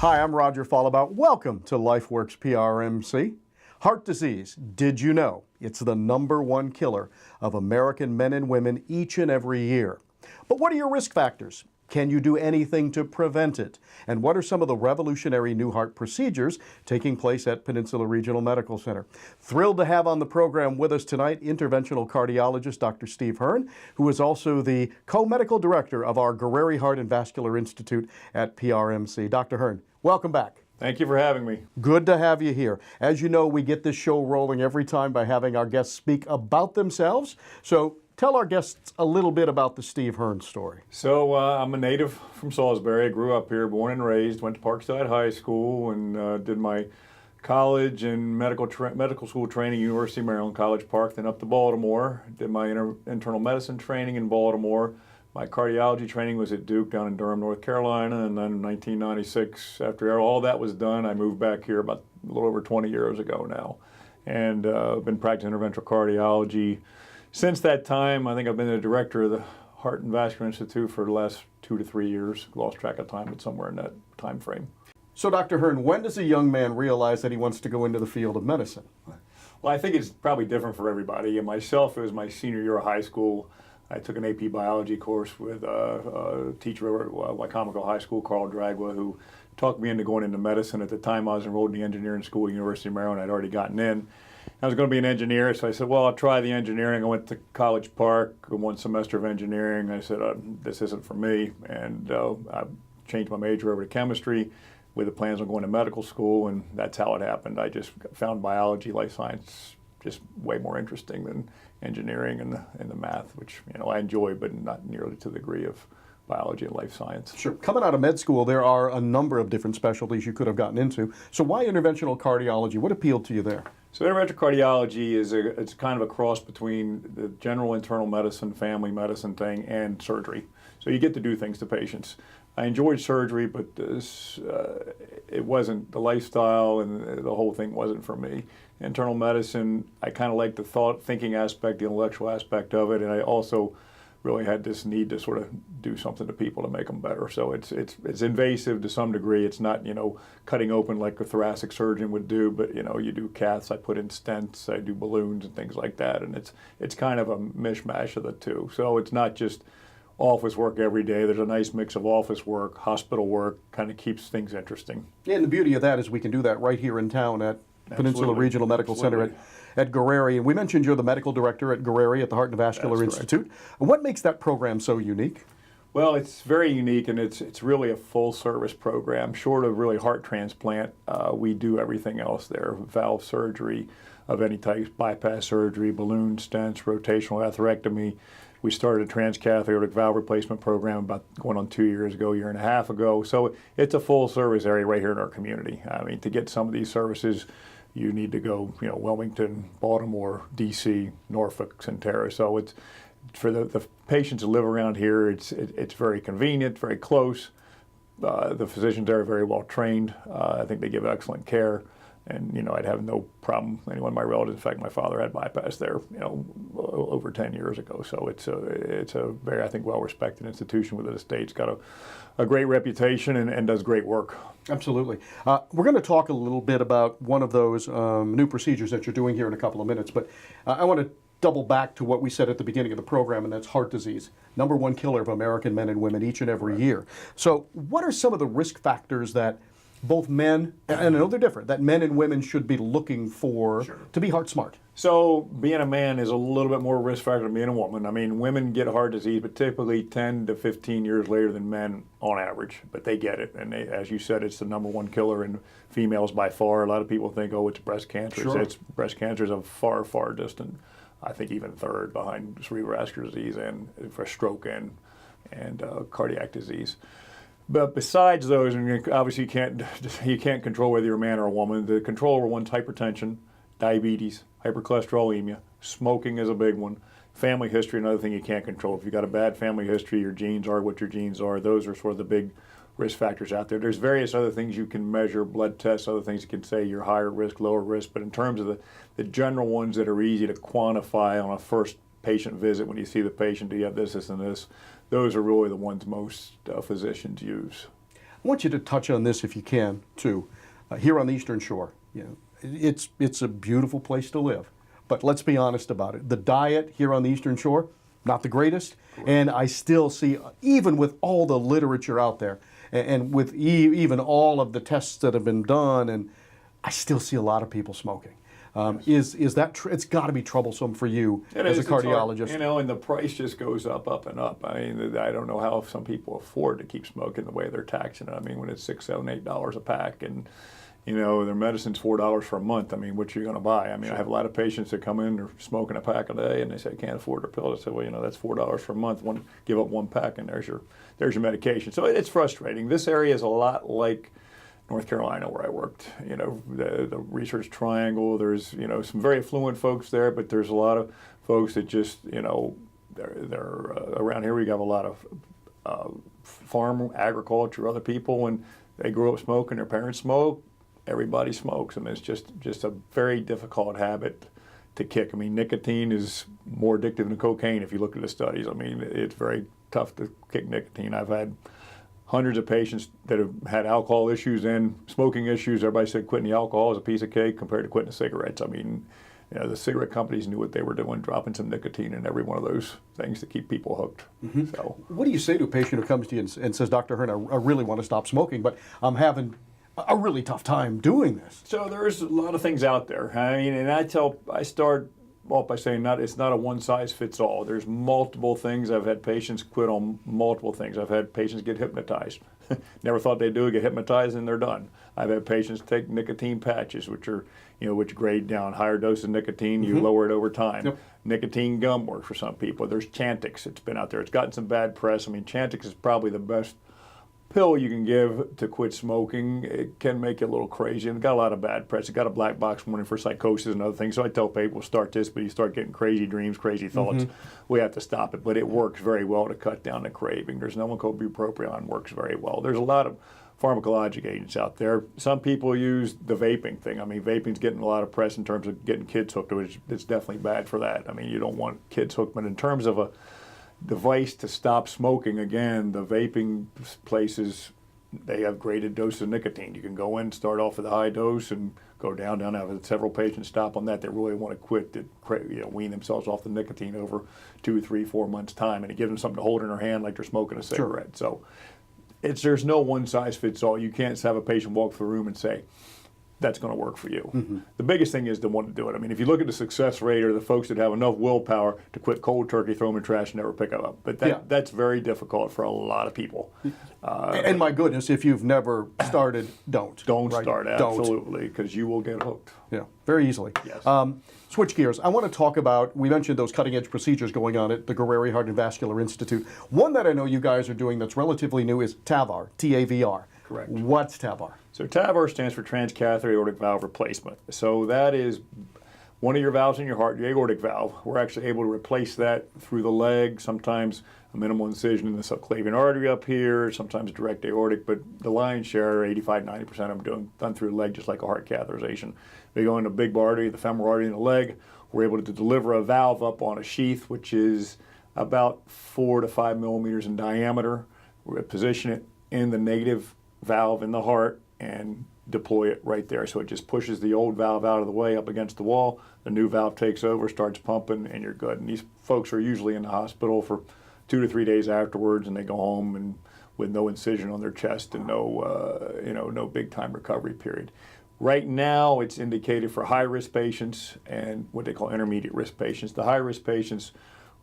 Hi, I'm Roger Follebout. Welcome to LifeWorks PRMC. Heart disease, did you know it's the #1 killer of American men and women each and every year? But what are your risk factors? Can you do anything to prevent it? And what are some of the revolutionary new heart procedures taking place at Peninsula Regional Medical Center? Thrilled to have on the program with us tonight interventional cardiologist Dr. Steve Hearne, who is also the co-medical director of our Guerreri Heart and Vascular Institute at PRMC. Dr. Hearne, welcome back. Thank you for having me. Good to have you here. As you know, we get this show rolling every time by having our guests speak about themselves. So tell our guests a little bit about the Steve Hearne story. So I'm a native from Salisbury. I grew up here, born and raised, went to Parkside High School and did my college and medical school training, University of Maryland, College Park, then up to Baltimore. Did my internal medicine training in Baltimore. My cardiology training was at Duke down in Durham, North Carolina, and then in 1996, after all that was done, I moved back here about a little over 20 years ago now, and been practicing interventional cardiology since that time. I think I've been the director of the Heart and Vascular Institute for the last 2 to 3 years. Lost track of time, but somewhere in that time frame. So, Dr. Hearne, when does a young man realize that he wants to go into the field of medicine? Well, I think it's probably different for everybody. And myself, it was my senior year of high school. I took an AP biology course with a teacher at Wycomico High School, Carl Dragwa, who talked me into going into medicine. At the time, I was enrolled in the engineering school at University of Maryland. I'd already gotten in. I was going to be an engineer, so I said, well, I'll try the engineering. I went to College Park, 1 semester of engineering. I said, this isn't for me, and I changed my major over to chemistry with the plans on going to medical school, and that's how it happened. I just found biology, life science, just way more interesting than engineering and the math, which I enjoy, but not nearly to the degree of biology and life science. Sure. Coming out of med school, there are a number of different specialties you could have gotten into. So why interventional cardiology? What appealed to you there? So interventional cardiology it's kind of a cross between the general internal medicine, family medicine thing, and surgery. So you get to do things to patients. I enjoyed surgery, but it wasn't the lifestyle, and the whole thing wasn't for me. Internal medicine, I kind of like the thinking aspect, the intellectual aspect of it, and I also really had this need to sort of do something to people to make them better. So it's invasive to some degree. It's not cutting open like a thoracic surgeon would do, but you do caths. I put in stents. I do balloons and things like that, and it's kind of a mishmash of the two. So it's not just office work every day. There's a nice mix of office work, hospital work, kind of keeps things interesting. Yeah, and the beauty of that is we can do that right here in town at Peninsula Regional Medical Center at Guerreri. And we mentioned you're the medical director at Guerreri at the Heart and Vascular Institute. And what makes that program so unique? Well, it's very unique, and it's really a full-service program. Short of really heart transplant, we do everything else there. Valve surgery of any type, bypass surgery, balloon stents, rotational atherectomy. We started a transcatheter aortic valve replacement program about going on 2 years ago, year and a half ago. So it's a full service area right here in our community. I mean, to get some of these services, you need to go, Wilmington, Baltimore, DC, Norfolk, Centera. So it's for the patients who live around here. It's very convenient, very close. The physicians there are very well trained. I think they give excellent care. And I'd have no problem. Anyone of my relatives, in fact, my father had bypass there, over 10 years ago. So it's a very, I think, well-respected institution within the state. It's got a great reputation and does great work. Absolutely. We're going to talk a little bit about one of those new procedures that you're doing here in a couple of minutes, but I want to double back to what we said at the beginning of the program, and that's heart disease. #1 killer of American men and women each and every year. So what are some of the risk factors that both men, and I know they're different, that men and women should be looking for to be heart smart? So being a man is a little bit more risk factor than being a woman. I mean, women get heart disease, but typically 10 to 15 years later than men on average, but they get it. And as you said, it's the #1 killer in females by far. A lot of people think, oh, it's breast cancer. Sure. Breast cancer is a far, far distant, I think even third behind cerebrovascular disease and for stroke and cardiac disease. But besides those, and obviously you can't control whether you're a man or a woman. The control over one's hypertension, diabetes, hypercholesterolemia, smoking is a big one. Family history, another thing you can't control. If you've got a bad family history, your genes are what your genes are. Those are sort of the big risk factors out there. There's various other things you can measure, blood tests, other things you can say you're higher risk, lower risk. But in terms of the general ones that are easy to quantify on a first patient visit, when you see the patient, do you have this, this, and this? Those are really the ones most physicians use. I want you to touch on this if you can, too. Here on the Eastern Shore, it's a beautiful place to live. But let's be honest about it. The diet here on the Eastern Shore, not the greatest. Correct. And I still see, even with all the literature out there, and with even all of the tests that have been done, and I still see a lot of people smoking. Yes. Is that it's got to be troublesome for you as a cardiologist? Hard, and the price just goes up and up. I mean, I don't know how some people afford to keep smoking the way they're taxing it. I mean, when it's $6, $7, $8 a pack, and their medicine's $4 for a month. I mean, what you going to buy? I mean, sure. I have a lot of patients that come in, they're smoking a pack a day, and they say, I can't afford their pills. I say, well, that's $4 for a month. Give up one pack, and there's your medication. So it's frustrating. This area is a lot like North Carolina, where I worked. The Research Triangle. There's some very affluent folks there, but there's a lot of folks that just they're around here. We have a lot of farm agriculture, other people, and they grew up smoking. Their parents smoke. Everybody smokes. I mean, it's just a very difficult habit to kick. I mean, nicotine is more addictive than cocaine if you look at the studies. I mean, it's very tough to kick nicotine. I've had hundreds of patients that have had alcohol issues and smoking issues. Everybody said quitting the alcohol is a piece of cake compared to quitting the cigarettes. I mean, the cigarette companies knew what they were doing, dropping some nicotine in every one of those things to keep people hooked. Mm-hmm. So, what do you say to a patient who comes to you and says, Dr. Hearne, I really want to stop smoking, but I'm having a really tough time doing this? So there's a lot of things out there. I mean, and I start off by saying it's not a one size fits all. There's multiple things. I've had patients quit on multiple things. I've had patients get hypnotized. Never thought they'd do it, get hypnotized, and they're done. I've had patients take nicotine patches, which grade down. Higher dose of nicotine, you lower it over time. Yep. Nicotine gum works for some people. There's Chantix. It's been out there. It's gotten some bad press. I mean, Chantix is probably the best pill you can give to quit smoking. It can make you a little crazy, and it got a lot of bad press. It got a black box warning for psychosis and other things. So I tell people, start this, but you start getting crazy dreams, crazy thoughts. We have to stop it, but it works very well to cut down the craving. There's no one called bupropion, works very well. There's a lot of pharmacologic agents out there. Some people use the vaping thing. I mean, vaping's getting a lot of press in terms of getting kids hooked, which it's definitely bad for that. I mean, you don't want kids hooked, but in terms of a device to stop smoking, again, the vaping places, they have graded doses of nicotine. You can go in, start off with a high dose, and go down. I've had several patients stop on that. They really want to quit, wean themselves off the nicotine over 2, 3, 4 months' time, and it gives them something to hold in their hand like they're smoking a cigarette. Sure. So there's no one size fits all. You can't have a patient walk through the room and say, that's going to work for you. The biggest thing is to want to do it. I mean, if you look at the success rate or the folks that have enough willpower to quit cold turkey, throw them in trash, and never pick them up. But that's very difficult for a lot of people. And my goodness, if you've never started, don't. Don't start, absolutely, because you will get hooked. Yeah, very easily. Yes. Switch gears. I want to talk about, we mentioned those cutting-edge procedures going on at the Guerreri Heart and Vascular Institute. One that I know you guys are doing that's relatively new is TAVR, T-A-V-R. Correct. What's TAVR? So TAVR stands for transcatheter aortic valve replacement. So that is one of your valves in your heart, your aortic valve. We're actually able to replace that through the leg, sometimes a minimal incision in the subclavian artery up here, sometimes direct aortic, but the lion's share, 85-90% of them done through the leg, just like a heart catheterization. We go into the big artery, the femoral artery in the leg. We're able to deliver a valve up on a sheath, which is about 4 to 5 millimeters in diameter. We position it in the negative valve in the heart and deploy it right there. So it just pushes the old valve out of the way up against the wall. The new valve takes over, starts pumping, and you're good. And these folks are usually in the hospital for 2 to 3 days afterwards, and they go home and with no incision on their chest and no big time recovery period. Right now, it's indicated for high-risk patients and what they call intermediate-risk patients. The high-risk patients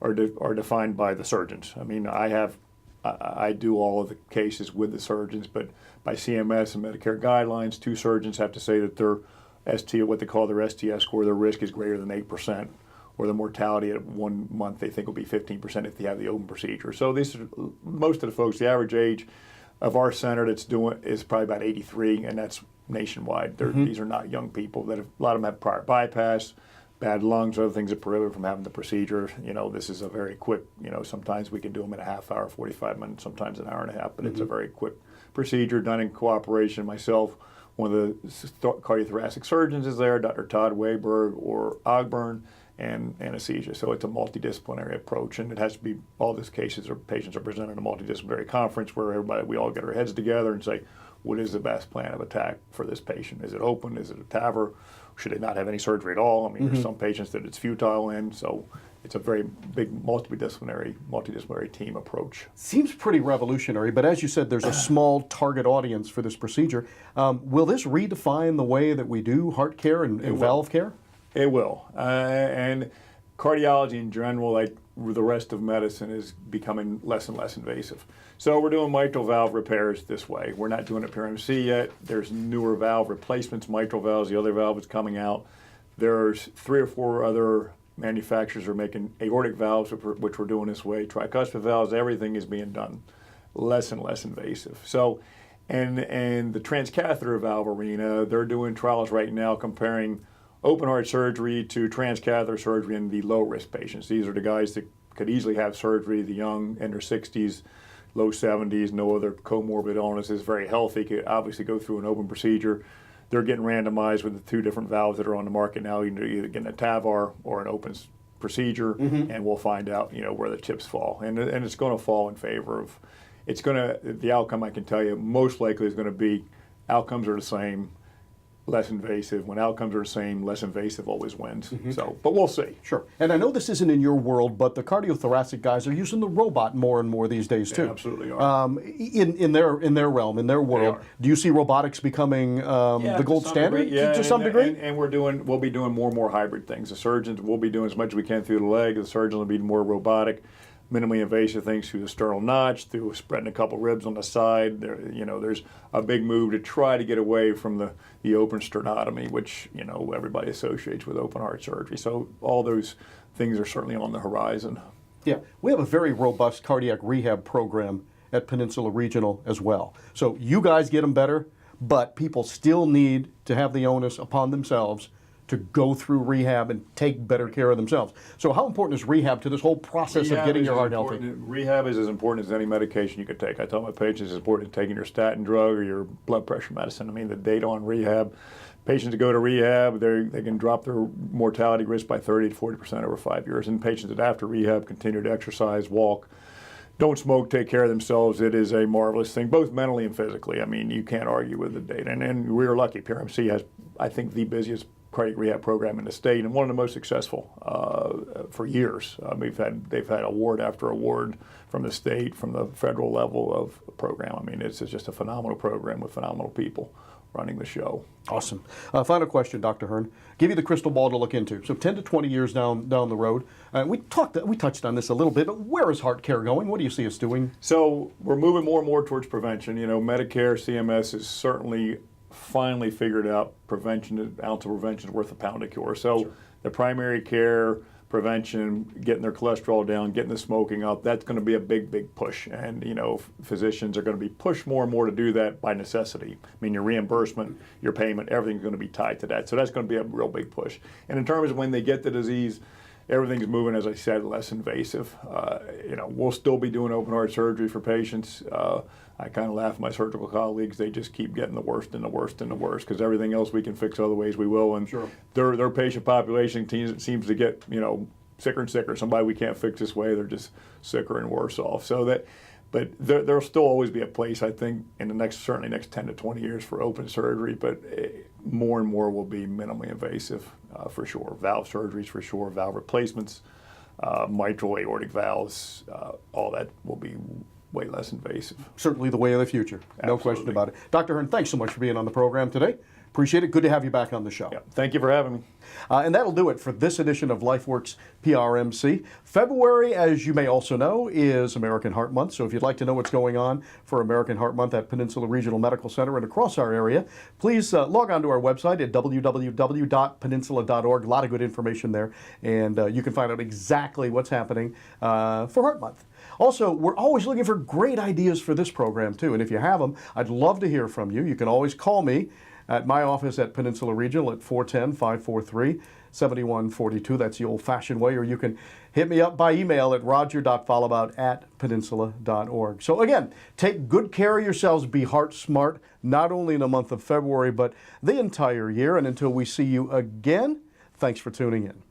are defined by the surgeons. I mean, I do all of the cases with the surgeons, but by CMS and Medicare guidelines, 2 surgeons have to say that their what they call their STS score, their risk is greater than 8%, or the mortality at 1 month they think will be 15% if they have the open procedure. So these are most of the folks. The average age of our center that's doing is probably about 83, and that's nationwide. These are not young people. A lot of them have prior bypass, bad lungs, other things that prohibit from having the procedure. This is a very quick, sometimes we can do them in a half hour, 45 minutes, sometimes an hour and a half, but it's a very quick procedure done in cooperation. Myself, one of the cardiothoracic surgeons is there, Dr. Todd Wayberg or Ogburn, and anesthesia. So it's a multidisciplinary approach, and it has to be, all these cases or patients are presented at a multidisciplinary conference where we all get our heads together and say, what is the best plan of attack for this patient? Is it open? Is it a TAVR? Should they not have any surgery at all? I mean, there's some patients that it's futile in, so it's a very big multidisciplinary team approach. Seems pretty revolutionary, but as you said, there's a small target audience for this procedure. Will this redefine the way that we do heart care and valve care? It will. And cardiology in general, like the rest of medicine, is becoming less and less invasive. So we're doing mitral valve repairs this way. We're not doing a PRMC yet. There's newer valve replacements, mitral valves, the other valve is coming out. There's 3 or 4 other manufacturers are making aortic valves, which we're doing this way. Tricuspid valves, everything is being done less and less invasive. So, and the transcatheter valve arena, they're doing trials right now comparing open heart surgery to transcatheter surgery in the low-risk patients. These are the guys that could easily have surgery, the young, in their 60s, low 70s, no other comorbid illnesses, very healthy, could obviously go through an open procedure. They're getting randomized with the 2 different valves that are on the market now, either getting a TAVR or an open procedure, and we'll find out, where the chips fall. And it's going to fall in favor of, the outcome, I can tell you, most likely is going to be outcomes are the same, less invasive. When outcomes are the same, less invasive always wins. So, but we'll see. Sure. And I know this isn't in your world, but the cardiothoracic guys are using the robot more and more these days too. They absolutely are. In their realm, in their world, do you see robotics becoming the gold standard to some degree? And we'll be doing more and more hybrid things. The surgeons will be doing as much as we can through the leg. The surgeons will be more robotic, minimally invasive things through the sternal notch, through spreading a couple ribs on the side. There's a big move to try to get away from the open sternotomy, which everybody associates with open heart surgery. So all those things are certainly on the horizon. Yeah, we have a very robust cardiac rehab program at Peninsula Regional as well. So you guys get them better, but people still need to have the onus upon themselves to go through rehab and take better care of themselves. So how important is rehab to this whole process of getting your heart healthy? Rehab is as important as any medication you could take. I tell my patients it's important taking your statin drug or your blood pressure medicine. I mean, the data on rehab, patients that go to rehab, they can drop their mortality risk by 30 to 40% over 5 years. And patients that after rehab continue to exercise, walk, don't smoke, take care of themselves, it is a marvelous thing, both mentally and physically. I mean, you can't argue with the data. And we're lucky. PRMC has, I think, the busiest cardiac rehab program in the state, and one of the most successful for years. They've had award after award from the state, from the federal level of program. I mean, it's just a phenomenal program with phenomenal people running the show. Awesome. Final question, Dr. Hearne. Give you the crystal ball to look into. So 10 to 20 years down the road, we touched on this a little bit, but where is heart care going? What do you see us doing? So we're moving more and more towards prevention. Medicare, CMS is certainly finally figured out prevention, an ounce of prevention is worth a pound of cure. So the primary care, prevention, getting their cholesterol down, getting the smoking up, that's going to be a big, big push. And, physicians are going to be pushed more and more to do that by necessity. I mean, your reimbursement, your payment, everything's going to be tied to that. So that's going to be a real big push. And in terms of when they get the disease, everything's moving, as I said, less invasive. We'll still be doing open heart surgery for patients. I kind of laugh at my surgical colleagues. They just keep getting the worst and the worst and the worst because everything else we can fix other ways we will. And their patient population seems to get sicker and sicker. Somebody we can't fix this way, they're just sicker and worse off. But there'll still always be a place, I think, in the certainly next 10 to 20 years for open surgery, but more and more will be minimally invasive for sure. Valve surgeries for sure, valve replacements, mitral aortic valves, all that will be way less invasive. Certainly the way of the future. Absolutely. No question about it. Dr. Hearne, thanks so much for being on the program today. Appreciate it. Good to have you back on the show. Yeah, thank you for having me. And that'll do it for this edition of LifeWorks PRMC. February, as you may also know, is American Heart Month. So if you'd like to know what's going on for American Heart Month at Peninsula Regional Medical Center and across our area, please log on to our website at www.peninsula.org. A lot of good information there. And you can find out exactly what's happening for Heart Month. Also, we're always looking for great ideas for this program, too. And if you have them, I'd love to hear from you. You can always call me at my office at Peninsula Regional at 410-543-7142. That's the old-fashioned way. Or you can hit me up by email at roger.follebout@peninsula.org. So again, take good care of yourselves. Be heart smart, not only in the month of February, but the entire year. And until we see you again, thanks for tuning in.